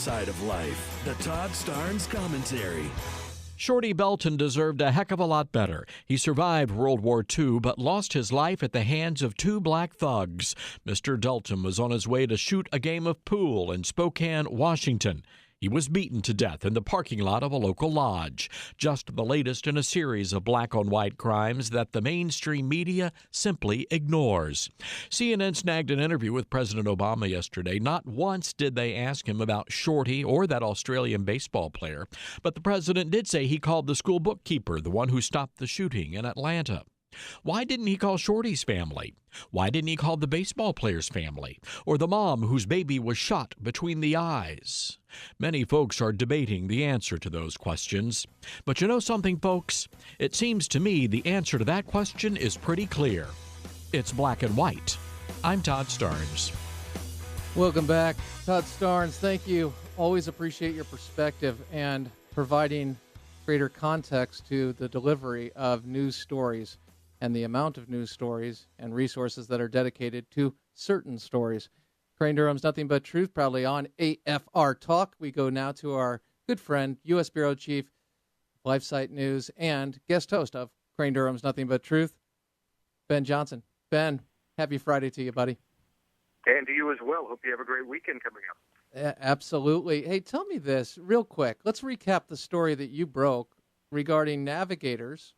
side of life. The Todd Starnes Commentary. Shorty Belton deserved a heck of a lot better. He survived World War II, but lost his life at the hands of two black thugs. Mr. Dalton was on his way to shoot a game of pool in Spokane, Washington. He was beaten to death in the parking lot of a local lodge. Just the latest in a series of black-on-white crimes that the mainstream media simply ignores. CNN snagged an interview with President Obama yesterday. Not once did they ask him about Shorty or that Australian baseball player, but the president did say he called the school bookkeeper, the one who stopped the shooting in Atlanta. Why didn't he call Shorty's family? Why didn't he call the baseball player's family? Or the mom whose baby was shot between the eyes? Many folks are debating the answer to those questions. But you know something, folks? It seems to me the answer to that question is pretty clear. It's black and white. I'm Todd Starnes. Welcome back. Todd Starnes, thank you. Always appreciate your perspective and providing greater context to the delivery of news stories and the amount of news stories and resources that are dedicated to certain stories. Crane Durham's Nothing But Truth, proudly on AFR Talk. We go now to our good friend, U.S. Bureau Chief, LifeSite News, and guest host of Crane Durham's Nothing But Truth, Ben Johnson. Ben, happy Friday to you, buddy. And to you as well. Hope you have a great weekend coming up. Absolutely. Hey, tell me this real quick. Let's recap the story that you broke regarding navigators,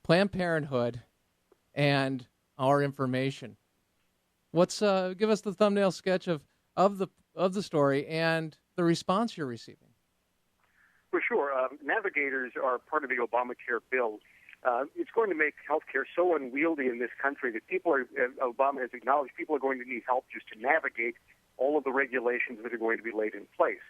Planned Parenthood, and our information. Give us the thumbnail sketch of the story and the response you're receiving. For sure. Navigators are part of the Obamacare bill. It's going to make healthcare so unwieldy in this country that Obama has acknowledged people are going to need help just to navigate all of the regulations that are going to be laid in place.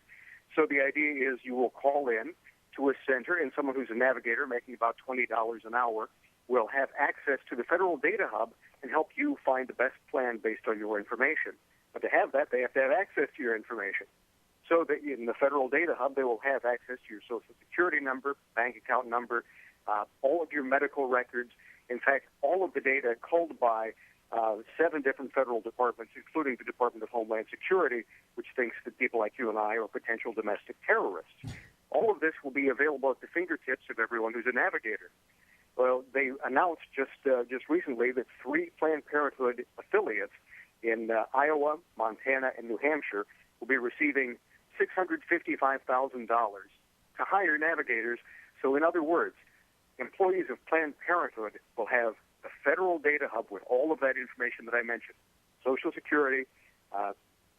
So the idea is you will call in to a center, and someone who's a navigator making about $20 an hour will have access to the federal data hub and help you find the best plan based on your information. But to have that, they have to have access to your information. So that in the federal data hub, they will have access to your Social Security number, bank account number, all of your medical records. In fact, all of the data culled by 7 different federal departments, including the Department of Homeland Security, which thinks that people like you and I are potential domestic terrorists. All of this will be available at the fingertips of everyone who's a navigator. Well, they announced just recently that 3 Planned Parenthood affiliates in Iowa, Montana, and New Hampshire will be receiving $655,000 to hire navigators. So in other words, employees of Planned Parenthood will have a federal data hub with all of that information that I mentioned, Social Security,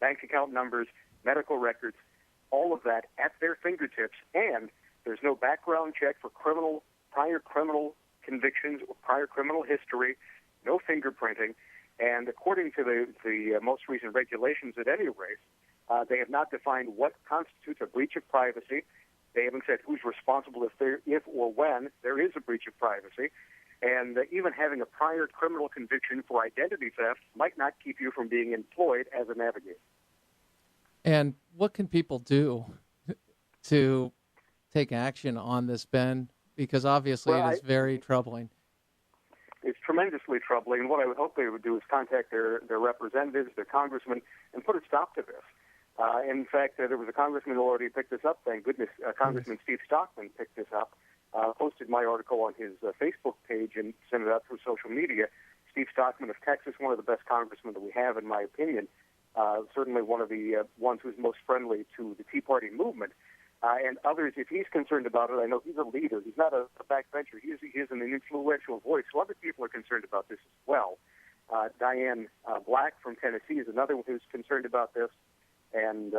bank account numbers, medical records, all of that at their fingertips, and there's no background check for prior criminal convictions or prior criminal history, no fingerprinting, and according to the most recent regulations at any rate, they have not defined what constitutes a breach of privacy. They haven't said who's responsible if or when there is a breach of privacy. And even having a prior criminal conviction for identity theft might not keep you from being employed as a navigator. And what can people do to take action on this, Ben? Because obviously it is very troubling. It's tremendously troubling. And what I would hope they would do is contact their representatives, their congressmen, and put a stop to this. In fact, there was a congressman who already picked this up. Thank goodness. Congressman Steve Stockman picked this up, posted my article on his Facebook page and sent it out through social media. Steve Stockman of Texas, one of the best congressmen that we have, in my opinion. Certainly one of the ones who's most friendly to the Tea Party movement. And others, if he's concerned about it, I know he's a leader. He's not a backbencher. He is an influential voice. So other people are concerned about this as well. Diane Black from Tennessee is another one who's concerned about this. And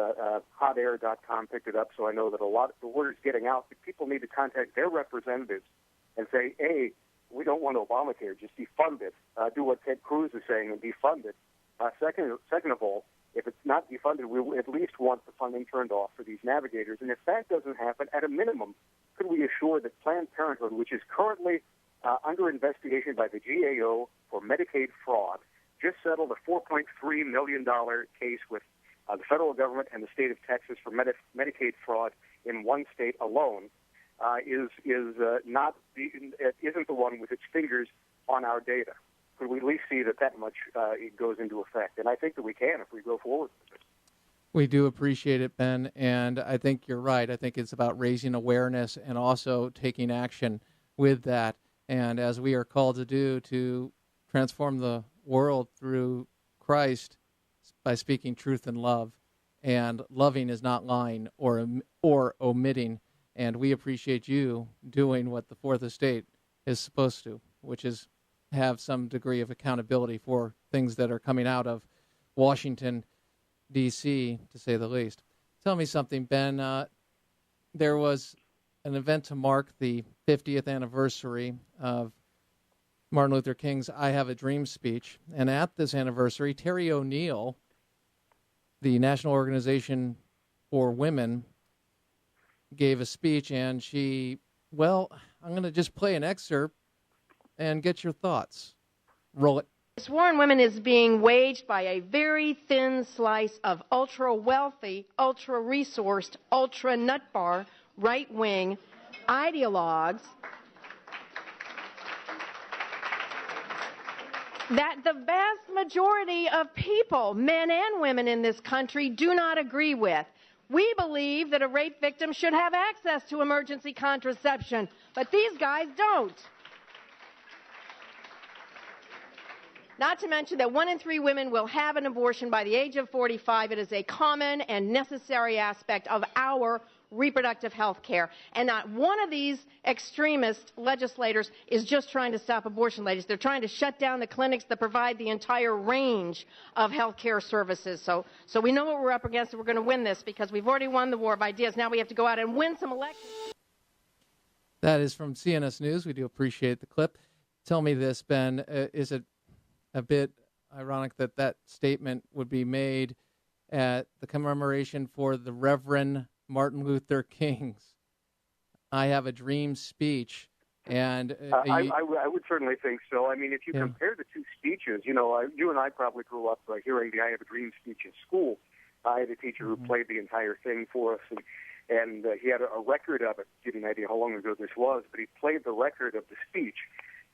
hotair.com picked it up, so I know that a lot of the word is getting out. But people need to contact their representatives and say, A, we don't want Obamacare, just defund it. Do what Ted Cruz is saying and defund it. Second of all, if it's not defunded, we will at least want the funding turned off for these navigators. And if that doesn't happen, at a minimum, could we assure that Planned Parenthood, which is currently under investigation by the GAO for Medicaid fraud, just settled a $4.3 million case with the federal government and the state of Texas for Medicaid fraud in one state alone, isn't the one with its fingers on our data. Could we at least see that much it goes into effect? And I think that we can if we go forward with it. We do appreciate it, Ben, and I think you're right. I think it's about raising awareness and also taking action with that. And as we are called to do, to transform the world through Christ by speaking truth and love. And loving is not lying or omitting. And we appreciate you doing what the Fourth Estate is supposed to, which is have some degree of accountability for things that are coming out of Washington, D.C., to say the least. Tell me something, Ben. There was an event to mark the 50th anniversary of Martin Luther King's I Have a Dream speech. And at this anniversary, Terry O'Neill, the National Organization for Women, gave a speech, and I'm going to just play an excerpt and get your thoughts. Roll it. This war on women is being waged by a very thin slice of ultra-wealthy, ultra-resourced, ultra-nutbar, right-wing ideologues that the vast majority of people, men and women in this country, do not agree with. We believe that a rape victim should have access to emergency contraception, but these guys don't. Not to mention that 1 in 3 women will have an abortion by the age of 45. It is a common and necessary aspect of our reproductive health care. And not one of these extremist legislators is just trying to stop abortion, ladies. They're trying to shut down the clinics that provide the entire range of health care services. So we know what we're up against, and we're going to win this because we've already won the war of ideas. Now we have to go out and win some elections. That is from CNS News. We do appreciate the clip. Tell me this, Ben. Is it a bit ironic that that statement would be made at the commemoration for the Reverend Martin Luther King's I Have a Dream speech? And I would certainly think so. I mean, if you compare the two speeches, you and I probably grew up hearing the I Have a Dream speech in school. I had a teacher who played the entire thing for us, and he had a record of it. Give you an idea how long ago this was, but he played the record of the speech.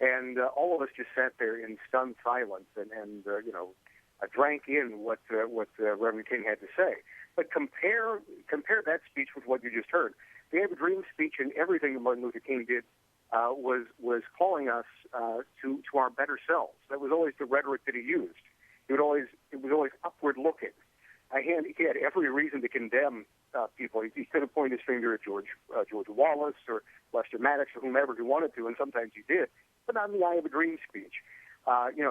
And all of us just sat there in stunned silence and drank in what Reverend King had to say. But compare that speech with what you just heard. The Have a Dream speech and everything that Martin Luther King did was calling us to our better selves. That was always the rhetoric that he used. It was always upward looking. He had every reason to condemn people. He could have pointed his finger at George Wallace or Lester Maddox or whomever he wanted to, and sometimes he did. But not in the I Have a Dream speech.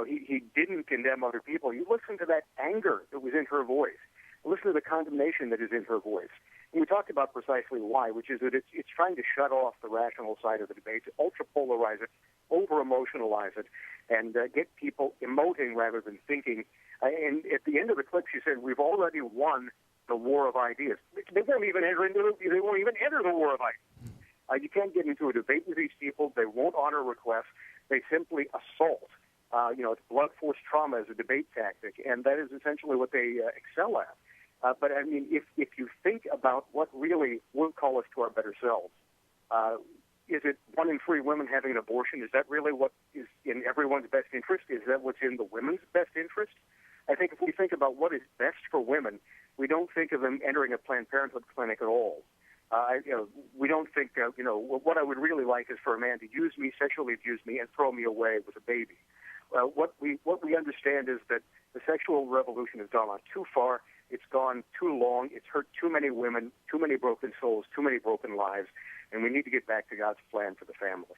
He didn't condemn other people. You listen to that anger that was in her voice. Listen to the condemnation that is in her voice. And we talked about precisely why, which is that it's trying to shut off the rational side of the debate, to ultra-polarize it, over-emotionalize it, and get people emoting rather than thinking. And at the end of the clip, she said, "We've already won the war of ideas." They won't even enter the war of ideas. You can't get into a debate with these people. They won't honor requests. They simply assault. It's blunt force trauma as a debate tactic, and that is essentially what they excel at. But, I mean, if you think about what really will call us to our better selves, is it 1 in 3 women having an abortion? Is that really what is in everyone's best interest? Is that what's in the women's best interest? I think if we think about what is best for women, we don't think of them entering a Planned Parenthood clinic at all. We don't think, what I would really like is for a man to use me, sexually abuse me, and throw me away with a baby. What we understand is that the sexual revolution has gone on too far. It's gone too long. It's hurt too many women, too many broken souls, too many broken lives, and we need to get back to God's plan for the family.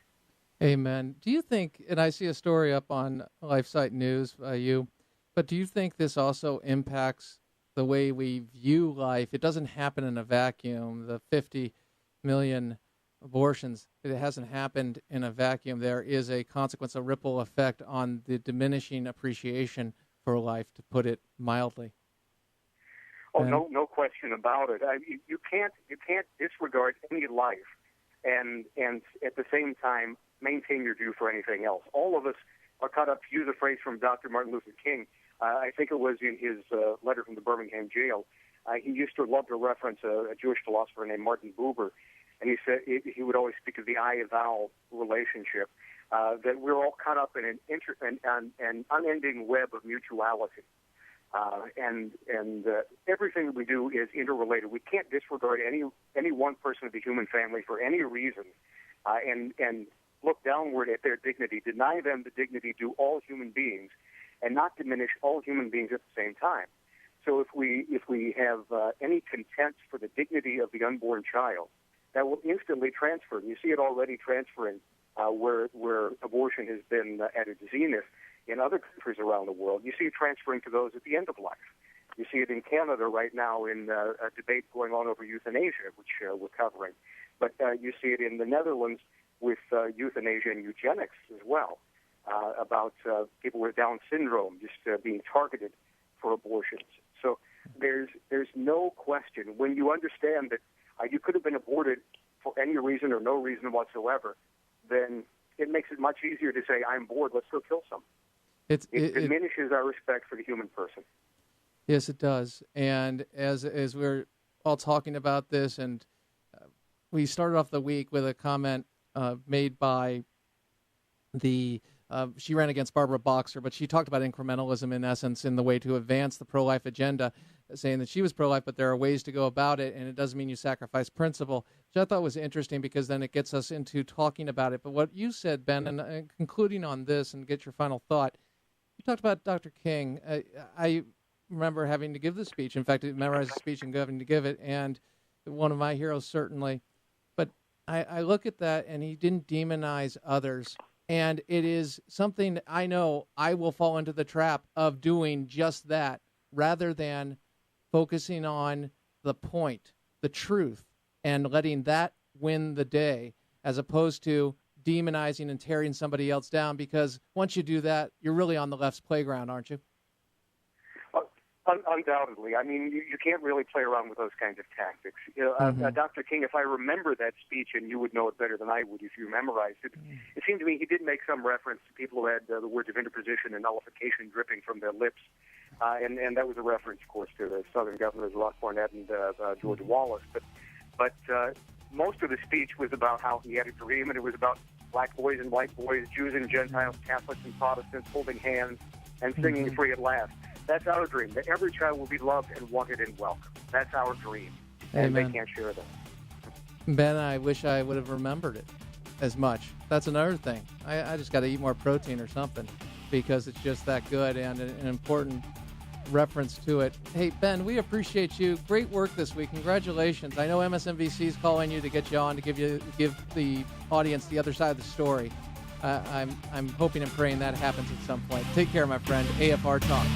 Amen. Do you think, and I see a story up on LifeSite News by you, but do you think this also impacts the way we view life? It doesn't happen in a vacuum. The 50 million abortions, it hasn't happened in a vacuum. There is a consequence, a ripple effect on the diminishing appreciation for life, to put it mildly. Oh, no question about it. You can't disregard any life and at the same time maintain your view for anything else. All of us are caught up, to use a phrase from Dr. Martin Luther King. I think it was in his letter from the Birmingham jail. He used to love to reference a Jewish philosopher named Martin Buber, and he said he would always speak of the I-thou relationship, that we're all caught up in an unending web of mutuality. and everything that we do is interrelated. We can't disregard any one person of the human family for any reason, and look downward at their dignity, deny them the dignity due all human beings, and not diminish all human beings at the same time. So if we have any contempt for the dignity of the unborn child, that will instantly transfer. You see it already transferring where abortion has been at its zenith in other countries around the world. You see it transferring to those at the end of life. You see it in Canada right now in a debate going on over euthanasia, which we're covering. But you see it in the Netherlands with euthanasia and eugenics as well, about people with Down syndrome just being targeted for abortions. So there's no question. When you understand that you could have been aborted for any reason or no reason whatsoever, then it makes it much easier to say, I'm bored, let's go kill some. It diminishes our respect for the human person. Yes, it does. And as we're all talking about this, and we started off the week with a comment made by she ran against Barbara Boxer, but she talked about incrementalism in essence in the way to advance the pro-life agenda, saying that she was pro-life, but there are ways to go about it, and it doesn't mean you sacrifice principle, which I thought was interesting because then it gets us into talking about it. But what you said, Ben, and concluding on this and get your final thought, you talked about Dr. King. I remember having to give the speech. In fact, I memorized the speech and having to give it, and one of my heroes certainly. But I look at that, and he didn't demonize others. And it is something I know I will fall into the trap of doing just that rather than focusing on the point, the truth, and letting that win the day as opposed to demonizing and tearing somebody else down, because once you do that, you're really on the left's playground, aren't you? Undoubtedly. I mean, you can't really play around with those kinds of tactics. Dr. King, if I remember that speech, and you would know it better than I would if you memorized it, it seemed to me he did make some reference to people who had the words of interposition and nullification dripping from their lips. And that was a reference, of course, to the Southern governors, Ross Barnett and George Wallace. But most of the speech was about how he had a dream, and it was about black boys and white boys, Jews and Gentiles, Catholics and Protestants holding hands and singing free at last. That's our dream, that every child will be loved and wanted and welcome. That's our dream, and Amen. They can't share that. Ben, I wish I would have remembered it as much. That's another thing. I just got to eat more protein or something because it's just that good and an important reference to it. Hey, Ben, we appreciate you. Great work this week. Congratulations. I know MSNBC is calling you to get you on to give the audience the other side of the story. I'm hoping and praying that happens at some point. Take care, my friend. AFR Talk.